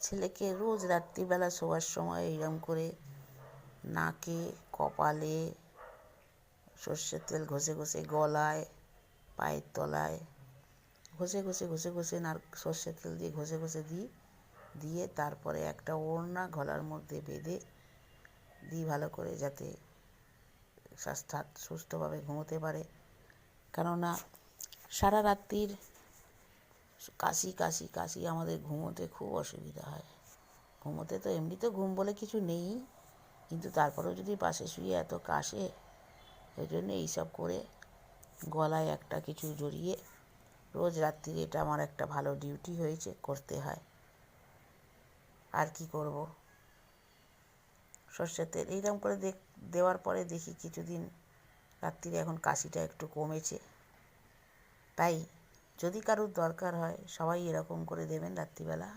ছেলেকে রোজ রাত্রিবেলা শোয়ার সময় এইরকম করে নাকে, কপালে সর্ষের তেল ঘষে ঘষে, গলায়, পায়ের তলায় ঘষে ঘষে ঘষে ঘষে সর্ষের তেল দিয়ে ঘষে ঘষে দিই। দিয়ে তারপরে একটা ওড়না গলার মধ্যে বেঁধে দিই ভালো করে, যাতে সুস্থভাবে ঘুমোতে পারে। কেননা সারা রাত্রির কাশি কাশি কাশি আমাদের ঘুমোতে খুব অসুবিধা হয়। ঘুমোতে তো এমনিতেও ঘুম বলে কিছু নেই, কিন্তু তারপরেও যদি পাশে শুয়ে এত কাশে, ওই জন্য এইসব করে গলায় একটা কিছু জড়িয়ে রোজ রাত্রিরে, এটা আমার একটা ভালো ডিউটি হয়েছে, করতে হয়। আর কি করব? সর্ষের তেল এইরকম করে দেওয়ার পরে দেখি কিছুদিন রাত্রিরে এখন কাশিটা একটু কমেছে। তাই যদি কারোর দরকার হয় সবাই এরকম করে দেবেন রাত্রিবেলা।